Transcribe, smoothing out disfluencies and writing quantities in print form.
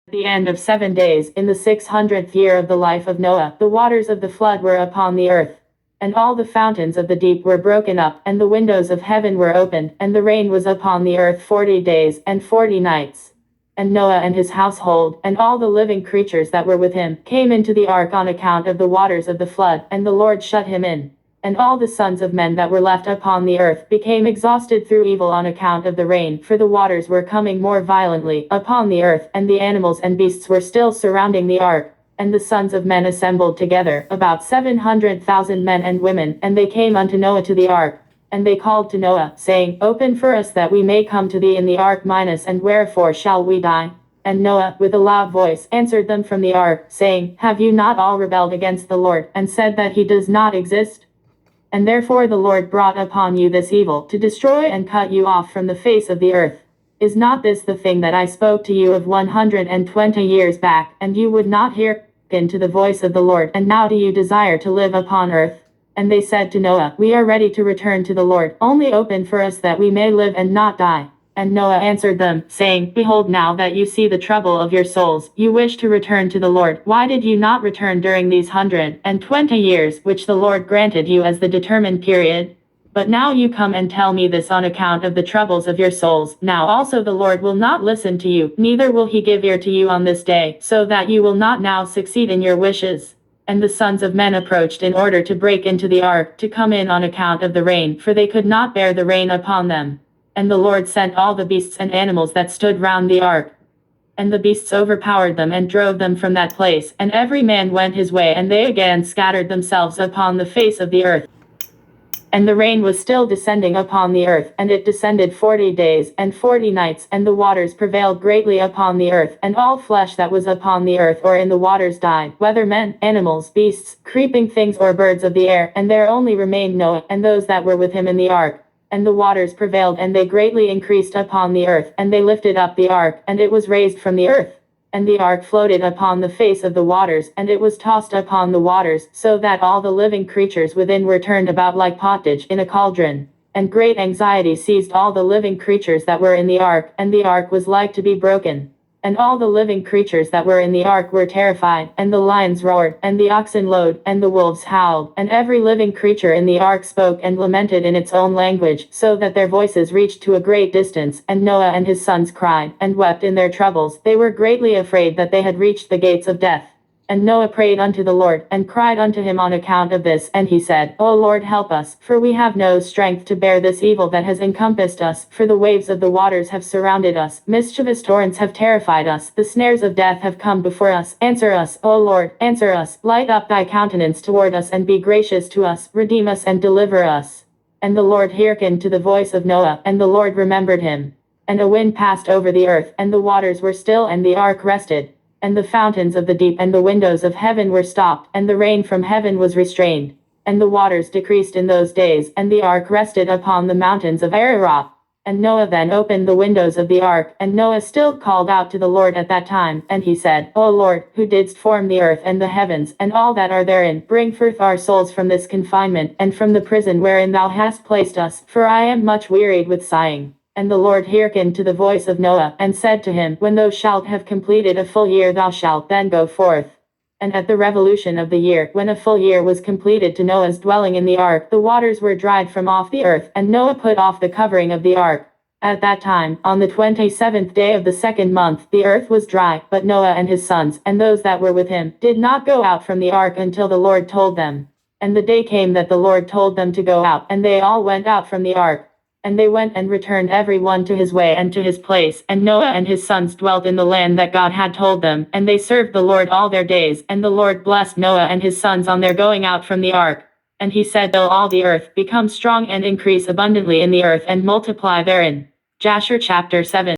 At the end of 7 days, in the 600th year of the life of Noah, the waters of the flood were upon the earth. And all the fountains of the deep were broken up, and the windows of heaven were opened, and the rain was upon the earth 40 days and 40 nights. And Noah and his household, and all the living creatures that were with him, came into the ark on account of the waters of the flood, and the Lord shut him in. And all the sons of men that were left upon the earth became exhausted through evil on account of the rain, for the waters were coming more violently upon the earth, and the animals and beasts were still surrounding the ark. And the sons of men assembled together, about 700,000 men and women, and they came unto Noah to the ark. And they called to Noah, saying, Open for us that we may come to thee in the ark, and wherefore shall we die? And Noah, with a loud voice, answered them from the ark, saying, Have you not all rebelled against the Lord, and said that he does not exist? And therefore the Lord brought upon you this evil, to destroy and cut you off from the face of the earth. Is not this the thing that I spoke to you of 120 years back, and you would not hearken to the voice of the Lord, and now do you desire to live upon earth? And they said to Noah, We are ready to return to the Lord, only open for us that we may live and not die. And Noah answered them, saying, Behold, now that you see the trouble of your souls, you wish to return to the Lord. Why did you not return during these 120 years, which the Lord granted you as the determined period? But now you come and tell me this on account of the troubles of your souls. Now also the Lord will not listen to you, neither will he give ear to you on this day, so that you will not now succeed in your wishes. And the sons of men approached in order to break into the ark, to come in on account of the rain, for they could not bear the rain upon them. And the Lord sent all the beasts and animals that stood round the ark. And the beasts overpowered them and drove them from that place, and every man went his way, and they again scattered themselves upon the face of the earth. And the rain was still descending upon the earth, and it descended 40 days and 40 nights, and the waters prevailed greatly upon the earth, and all flesh that was upon the earth or in the waters died, whether men, animals, beasts, creeping things, or birds of the air. And there only remained Noah, and those that were with him in the ark. And the waters prevailed, and they greatly increased upon the earth, and they lifted up the ark, and it was raised from the earth. And the ark floated upon the face of the waters, and it was tossed upon the waters, so that all the living creatures within were turned about like pottage in a cauldron. And great anxiety seized all the living creatures that were in the ark, and the ark was like to be broken. And all the living creatures that were in the ark were terrified, and the lions roared, and the oxen lowed, and the wolves howled, and every living creature in the ark spoke and lamented in its own language, so that their voices reached to a great distance. And Noah and his sons cried, and wept in their troubles. They were greatly afraid that they had reached the gates of death. And Noah prayed unto the Lord, and cried unto him on account of this, and he said, O Lord, help us, for we have no strength to bear this evil that has encompassed us, for the waves of the waters have surrounded us, mischievous torrents have terrified us, the snares of death have come before us. Answer us, O Lord, answer us, light up thy countenance toward us, and be gracious to us, redeem us and deliver us. And the Lord hearkened to the voice of Noah, and the Lord remembered him. And a wind passed over the earth, and the waters were still, and the ark rested. And the fountains of the deep and the windows of heaven were stopped, and the rain from heaven was restrained. And the waters decreased in those days, and the ark rested upon the mountains of Ararat. And Noah then opened the windows of the ark, and Noah still called out to the Lord at that time, and he said, O Lord, who didst form the earth and the heavens, and all that are therein, bring forth our souls from this confinement, and from the prison wherein thou hast placed us, for I am much wearied with sighing. And the Lord hearkened to the voice of Noah, and said to him, When thou shalt have completed a full year, thou shalt then go forth. And at the revolution of the year, when a full year was completed to Noah's dwelling in the ark, the waters were dried from off the earth, and Noah put off the covering of the ark. At that time, on the 27th day of the 2nd month, the earth was dry, but Noah and his sons, and those that were with him, did not go out from the ark until the Lord told them. And the day came that the Lord told them to go out, and they all went out from the ark. And they went and returned every one to his way and to his place. And Noah and his sons dwelt in the land that God had told them, and they served the Lord all their days. And the Lord blessed Noah and his sons on their going out from the ark. And he said, Though all the earth become strong and increase abundantly in the earth and multiply therein. Jasher chapter 7.